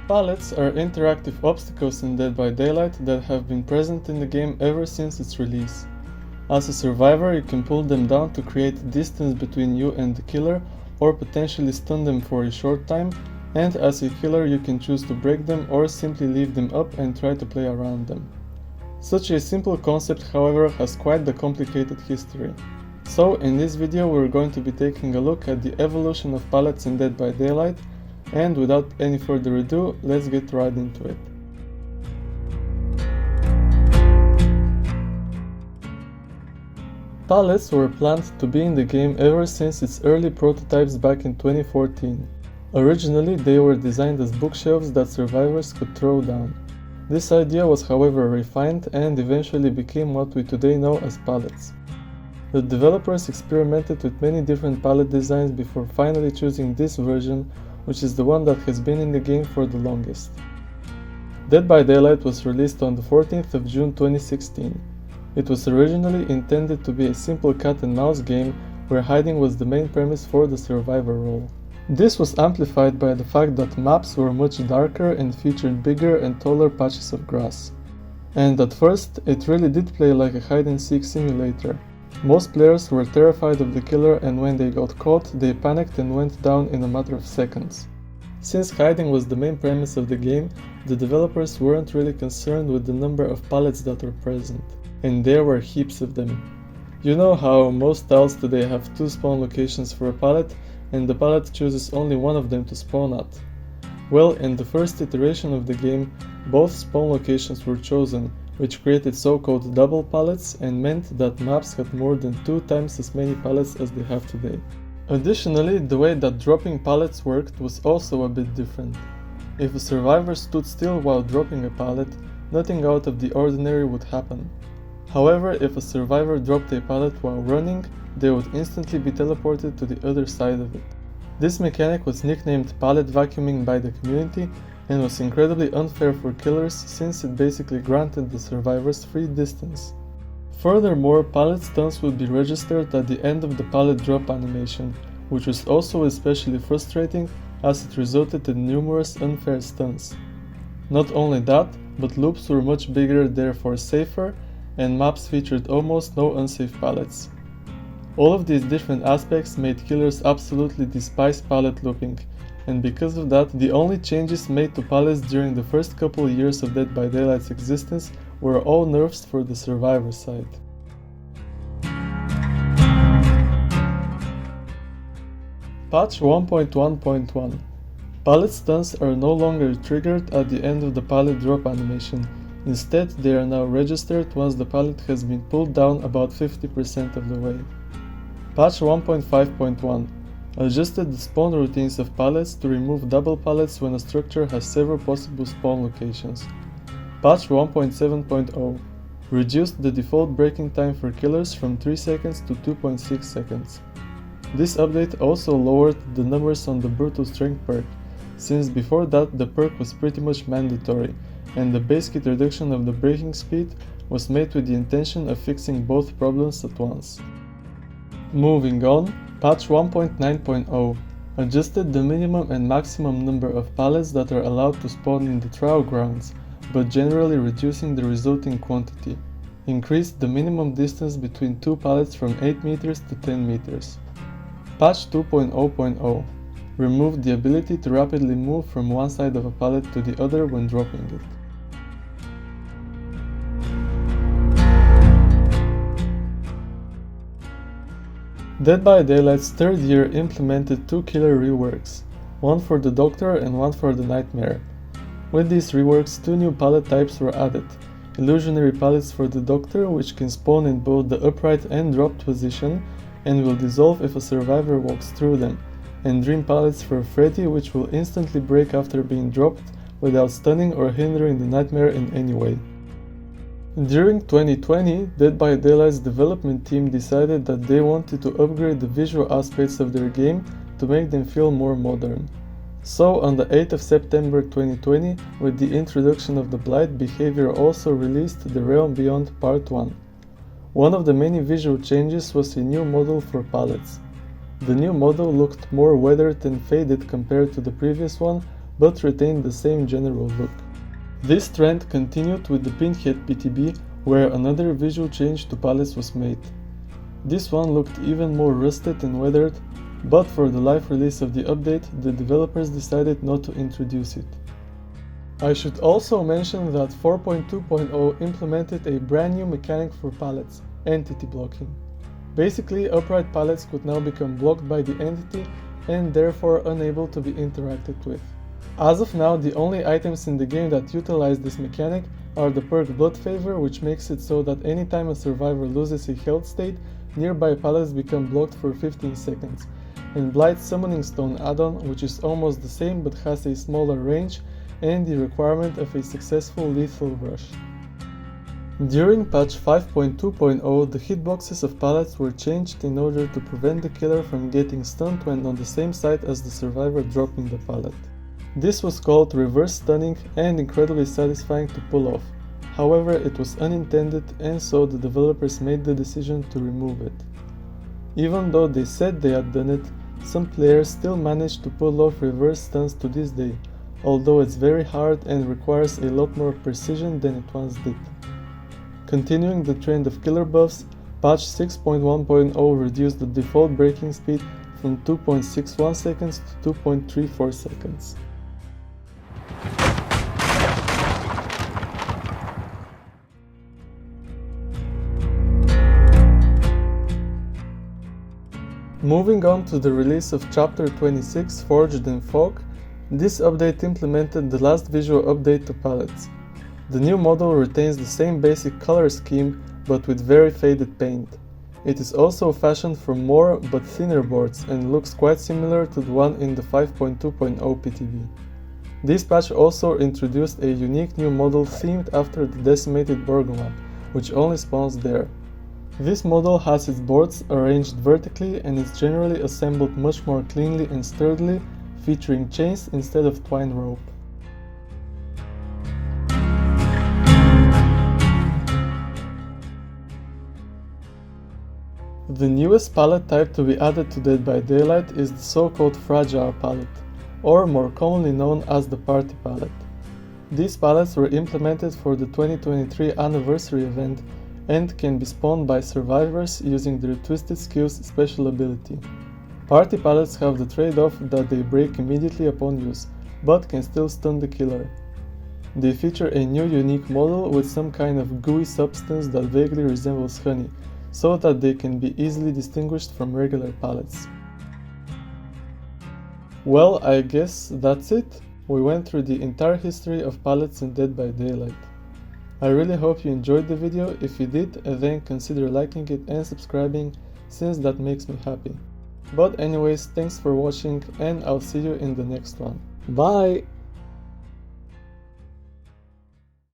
Pallets are interactive obstacles in Dead by Daylight that have been present in the game ever since its release. As a survivor, you can pull them down to create distance between you and the killer, or potentially stun them for a short time, and as a killer you can choose to break them or simply leave them up and try to play around them. Such a simple concept, however, has quite the complicated history. So in this video we're going to be taking a look at the evolution of pallets in Dead by Daylight, and without any further ado, let's get right into it. Pallets were planned to be in the game ever since its early prototypes back in 2014. Originally, they were designed as bookshelves that survivors could throw down. This idea was however refined and eventually became what we today know as pallets. The developers experimented with many different pallet designs before finally choosing this version, which is the one that has been in the game for the longest. Dead by Daylight was released on the 14th of June 2016. It was originally intended to be a simple cat and mouse game where hiding was the main premise for the survivor role. This was amplified by the fact that maps were much darker and featured bigger and taller patches of grass. And at first, it really did play like a hide-and-seek simulator. Most players were terrified of the killer, and when they got caught, they panicked and went down in a matter of seconds. Since hiding was the main premise of the game, the developers weren't really concerned with the number of pallets that were present. And there were heaps of them. You know how most tiles today have 2 spawn locations for a pallet, and the pallet chooses only one of them to spawn at. Well, in the first iteration of the game, both spawn locations were chosen, which created so-called double pallets and meant that maps had more than 2 times as many pallets as they have today. Additionally, the way that dropping pallets worked was also a bit different. If a survivor stood still while dropping a pallet, nothing out of the ordinary would happen. However, if a survivor dropped a pallet while running, they would instantly be teleported to the other side of it. This mechanic was nicknamed pallet vacuuming by the community and was incredibly unfair for killers since it basically granted the survivors free distance. Furthermore, pallet stuns would be registered at the end of the pallet drop animation, which was also especially frustrating as it resulted in numerous unfair stuns. Not only that, but loops were much bigger, therefore safer, and maps featured almost no unsafe pallets. All of these different aspects made killers absolutely despise pallet looping, and because of that, the only changes made to pallets during the first couple years of Dead by Daylight's existence were all nerfs for the survivor side. Patch 1.1.1. Pallet stuns are no longer triggered at the end of the pallet drop animation. Instead, they are now registered once the pallet has been pulled down about 50% of the way. Patch 1.5.1 adjusted the spawn routines of pallets to remove double pallets when a structure has several possible spawn locations. Patch 1.7.0 reduced the default breaking time for killers from 3 seconds to 2.6 seconds. This update also lowered the numbers on the Brutal Strength perk, since before that the perk was pretty much mandatory, and the base kit reduction of the breaking speed was made with the intention of fixing both problems at once. Moving on, patch 1.9.0 adjusted the minimum and maximum number of pallets that are allowed to spawn in the trial grounds, but generally reducing the resulting quantity. Increased the minimum distance between 2 pallets from 8 meters to 10 meters. Patch 2.0.0 removed the ability to rapidly move from one side of a pallet to the other when dropping it. Dead by Daylight's 3rd year implemented 2 killer reworks, one for the Doctor and one for the Nightmare. With these reworks, 2 new pallet types were added: illusionary pallets for the Doctor, which can spawn in both the upright and dropped position and will dissolve if a survivor walks through them, and dream pallets for Freddy, which will instantly break after being dropped without stunning or hindering the Nightmare in any way. During 2020, Dead by Daylight's development team decided that they wanted to upgrade the visual aspects of their game to make them feel more modern. So on the 8th of September 2020, with the introduction of the Blight behavior, also released The Realm Beyond Part 1. One of the many visual changes was a new model for pallets. The new model looked more weathered and faded compared to the previous one, but retained the same general look. This trend continued with the Pinhead PTB, where another visual change to pallets was made. This one looked even more rusted and weathered, but for the live release of the update, the developers decided not to introduce it. I should also mention that 4.2.0 implemented a brand new mechanic for pallets, entity blocking. Basically, upright pallets could now become blocked by the entity and therefore unable to be interacted with. As of now, the only items in the game that utilize this mechanic are the perk Blood Favor, which makes it so that anytime a survivor loses a health state, nearby pallets become blocked for 15 seconds, and Blight's Summoning Stone add-on, which is almost the same but has a smaller range and the requirement of a successful lethal rush. During patch 5.2.0, the hitboxes of pallets were changed in order to prevent the killer from getting stunned when on the same side as the survivor dropping the pallet. This was called reverse stunning and incredibly satisfying to pull off. However, it was unintended, and so the developers made the decision to remove it. Even though they said they had done it, some players still manage to pull off reverse stuns to this day, although it's very hard and requires a lot more precision than it once did. Continuing the trend of killer buffs, patch 6.1.0 reduced the default breaking speed from 2.61 seconds to 2.34 seconds. Moving on to the release of Chapter 26, Forged in Fog, this update implemented the last visual update to pallets. The new model retains the same basic color scheme, but with very faded paint. It is also fashioned for more but thinner boards and looks quite similar to the one in the 5.2.0 PTB. This patch also introduced a unique new model themed after the decimated Borgo map, which only spawns there. This model has its boards arranged vertically and is generally assembled much more cleanly and sturdily, featuring chains instead of twine rope. The newest pallet type to be added to Dead by Daylight is the so-called Fragile pallet, or more commonly known as the Party pallet. These pallets were implemented for the 2023 anniversary event and can be spawned by survivors using their Twisted Skills special ability. Party pallets have the trade-off that they break immediately upon use, but can still stun the killer. They feature a new unique model with some kind of gooey substance that vaguely resembles honey, so that they can be easily distinguished from regular pallets. Well, I guess that's it. We went through the entire history of pallets in Dead by Daylight. I really hope you enjoyed the video. If you did, then consider liking it and subscribing, since that makes me happy. But anyways, thanks for watching and I'll see you in the next one. Bye!